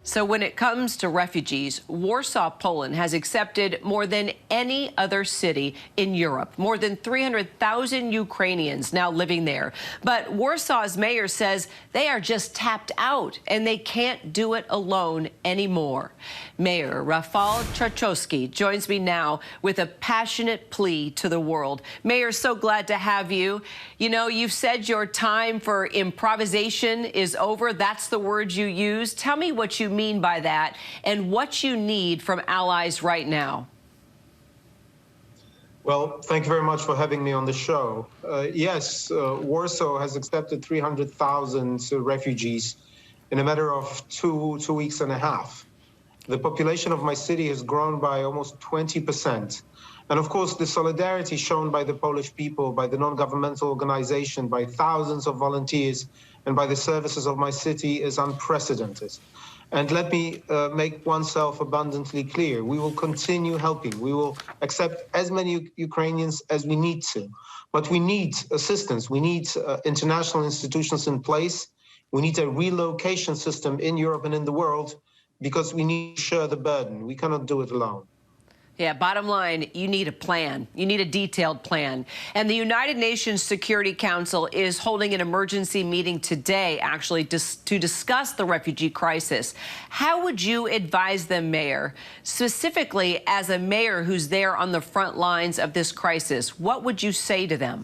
So when it comes to refugees, Warsaw, Poland has accepted more than any other city in Europe. More than 300,000 Ukrainians now living there. But Warsaw's mayor says they are just tapped out and they can't do it alone anymore. Mayor Rafał Trzaskowski joins me now with a passionate plea to the world. Mayor, so glad to have you. You know, you've said your time for improvisation is over. That's the word you use. Tell me what you mean by that and what you need from allies right now. Well, thank you very much for having me on the show. Yes, Warsaw has accepted 300,000 refugees in a matter of two weeks and a half. The population of my city has grown by almost 20%. And of course, the solidarity shown by the Polish people, by the non-governmental organization, by thousands of volunteers, and by the services of my city is unprecedented. And let me make oneself abundantly clear. We will continue helping. We will accept as many Ukrainians as we need to. But we need assistance. We need international institutions in place. We need a relocation system in Europe and in the world because we need to share the burden. We cannot do it alone. Yeah, bottom line, you need a plan. You need a detailed plan. And the United Nations Security Council is holding an emergency meeting today, actually, to discuss the refugee crisis. How would you advise them, Mayor, specifically as a mayor who's there on the front lines of this crisis? What would you say to them?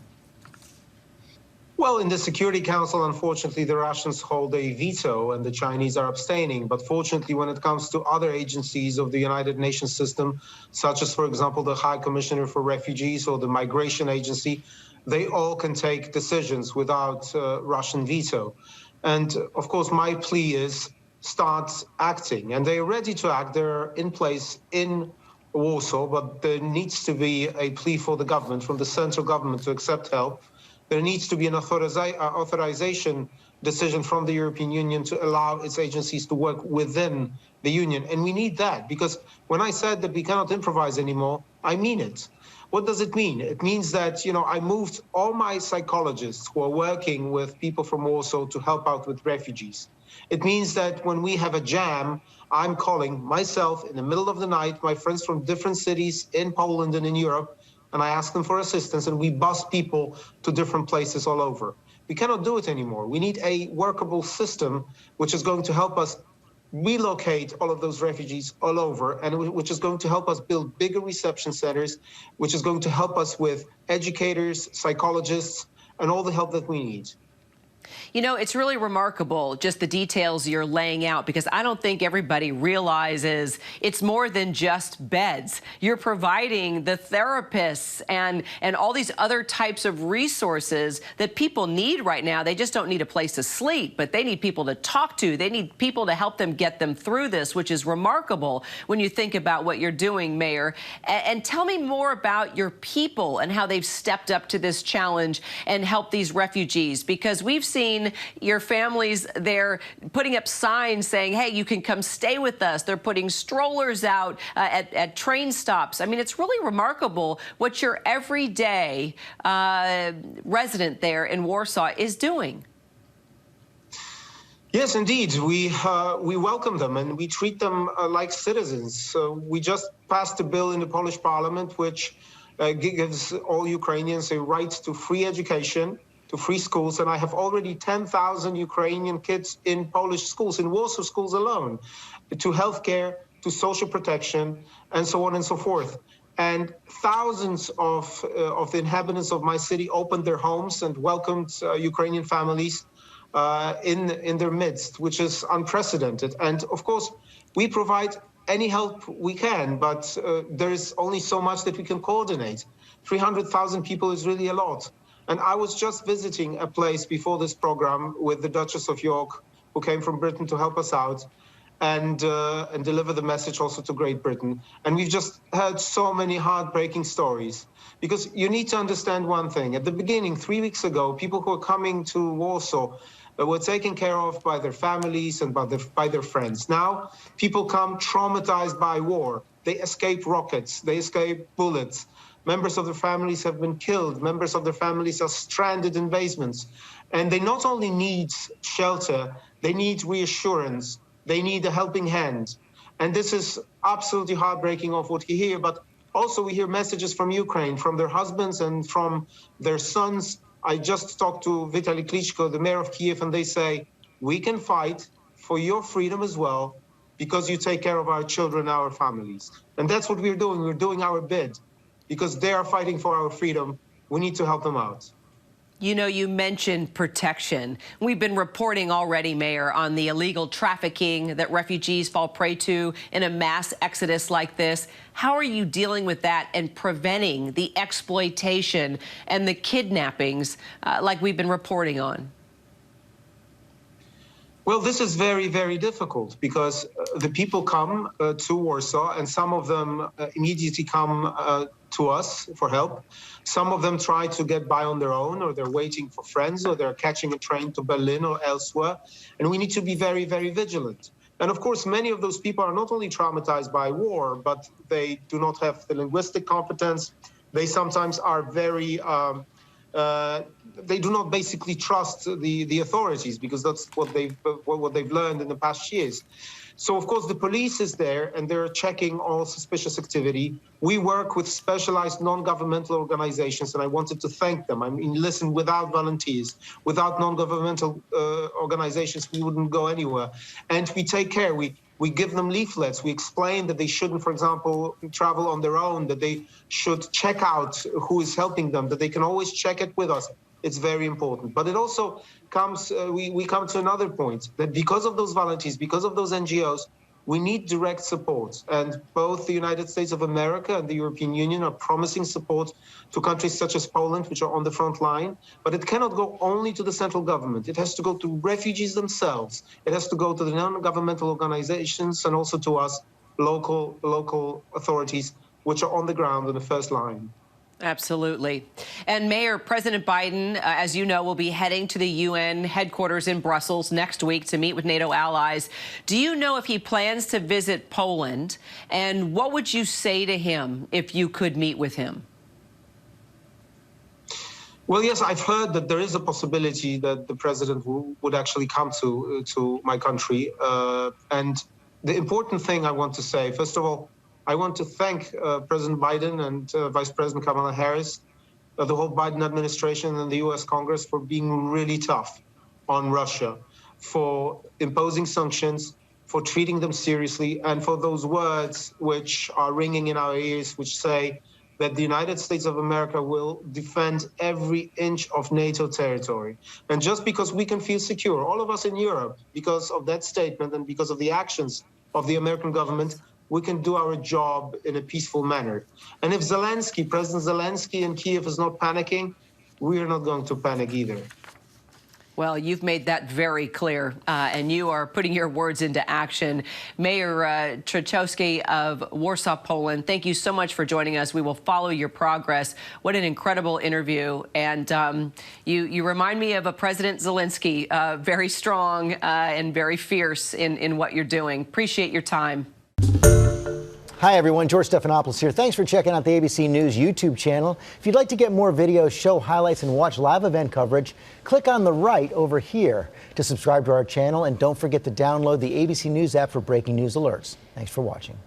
Well, in the Security Council, unfortunately, the Russians hold a veto and the Chinese are abstaining. But fortunately, when it comes to other agencies of the United Nations system, such as, for example, the High Commissioner for Refugees or the Migration Agency, they all can take decisions without Russian veto. And of course, my plea is start acting. And they are ready to act. They're in place in Warsaw, but there needs to be a plea for the government, from the central government, to accept help. There needs to be an authorization decision from the European Union to allow its agencies to work within the Union. And we need that, because when I said that we cannot improvise anymore, I mean it. What does it mean? It means that, I moved all my psychologists who are working with people from Warsaw to help out with refugees. It means that when we have a jam, I'm calling myself in the middle of the night, my friends from different cities in Poland and in Europe, and I ask them for assistance, and we bus people to different places all over. We cannot do it anymore. We need a workable system which is going to help us relocate all of those refugees all over, and which is going to help us build bigger reception centers, which is going to help us with educators, psychologists, and all the help that we need. You know, it's really remarkable, just the details you're laying out, because I don't think everybody realizes it's more than just beds. You're providing the therapists and all these other types of resources that people need right now. They just don't need a place to sleep, but they need people to talk to. They need people to help them get them through this, which is remarkable when you think about what you're doing, Mayor. And tell me more about your people and how they've stepped up to this challenge and helped these refugees, because we've seen your families there putting up signs saying, hey, you can come stay with us. They're putting strollers out at train stops. I mean, it's really remarkable what your everyday resident there in Warsaw is doing. Yes, indeed. We welcome them and we treat them like citizens. So we just passed a bill in the Polish parliament which gives all Ukrainians a right to free education, to free schools, and I have already 10,000 Ukrainian kids in Polish schools, in Warsaw schools alone, to healthcare, to social protection, and so on and so forth. And thousands of the inhabitants of my city opened their homes and welcomed Ukrainian families in their midst, which is unprecedented. And of course, we provide any help we can, but there is only so much that we can coordinate. 300,000 people is really a lot. And I was just visiting a place before this program with the Duchess of York, who came from Britain to help us out and deliver the message also to Great Britain. And we've just heard so many heartbreaking stories, because you need to understand one thing. At the beginning, 3 weeks ago, people who were coming to Warsaw were taken care of by their families and by their friends. Now, people come traumatized by war. They escape rockets, they escape bullets. Members of their families have been killed. Members of their families are stranded in basements. And they not only need shelter, they need reassurance They need a helping hand. And this is absolutely heartbreaking of what we hear, but also we hear messages from Ukraine, from their husbands and from their sons. I just talked to Vitaly Klitschko, the mayor of Kiev, and they say, we can fight for your freedom as well because you take care of our children, our families. And that's what we're doing. We're doing our bit because they are fighting for our freedom. We need to help them out. You know, you mentioned protection. We've been reporting already, Mayor, on the illegal trafficking that refugees fall prey to in a mass exodus like this. How are you dealing with that and preventing the exploitation and the kidnappings like we've been reporting on? Well, this is very, very difficult because the people come to Warsaw and some of them immediately come to us for help. Some of them try to get by on their own, or they're waiting for friends, or they're catching a train to Berlin or elsewhere. And we need to be very, very vigilant. And of course, many of those people are not only traumatized by war, but they do not have the linguistic competence. They sometimes are very they do not basically trust the authorities because that's what they've learned in the past years. So of course the police is there and they're checking all suspicious activity. We work with specialized non-governmental organizations, and I wanted to thank them. I mean, listen, without volunteers, without non-governmental organizations, we wouldn't go anywhere. And we take care. We give them leaflets. We explain that they shouldn't, for example, travel on their own, that they should check out who is helping them, that they can always check it with us. It's very important. But it also comes, we come to another point, that because of those volunteers, because of those NGOs, we need direct support. And both the United States of America and the European Union are promising support to countries such as Poland, which are on the front line. But it cannot go only to the central government. It has to go to refugees themselves. It has to go to the non-governmental organizations and also to us, local authorities, which are on the ground in the first line. Absolutely. And Mayor, President Biden, as you know, will be heading to the UN headquarters in Brussels next week to meet with NATO allies. Do you know if he plans to visit Poland? And what would you say to him if you could meet with him? Well, yes, I've heard that there is a possibility that the president would actually come to my country. And the important thing I want to say, first of all, I want to thank President Biden and Vice President Kamala Harris, the whole Biden administration and the U.S. Congress for being really tough on Russia, for imposing sanctions, for treating them seriously, and for those words which are ringing in our ears, which say that the United States of America will defend every inch of NATO territory. And just because we can feel secure, all of us in Europe, because of that statement and because of the actions of the American government, we can do our job in a peaceful manner. And if President Zelensky in Kiev is not panicking, we are not going to panic either. Well, you've made that very clear, and you are putting your words into action. Mayor Trzaskowski of Warsaw, Poland, thank you so much for joining us. We will follow your progress. What an incredible interview. And you remind me of a President Zelensky, very strong and very fierce in what you're doing. Appreciate your time. Hi, everyone. George Stephanopoulos here. Thanks for checking out the ABC News YouTube channel. If you'd like to get more videos, show highlights, and watch live event coverage, click on the right over here to subscribe to our channel. And don't forget to download the ABC News app for breaking news alerts. Thanks for watching.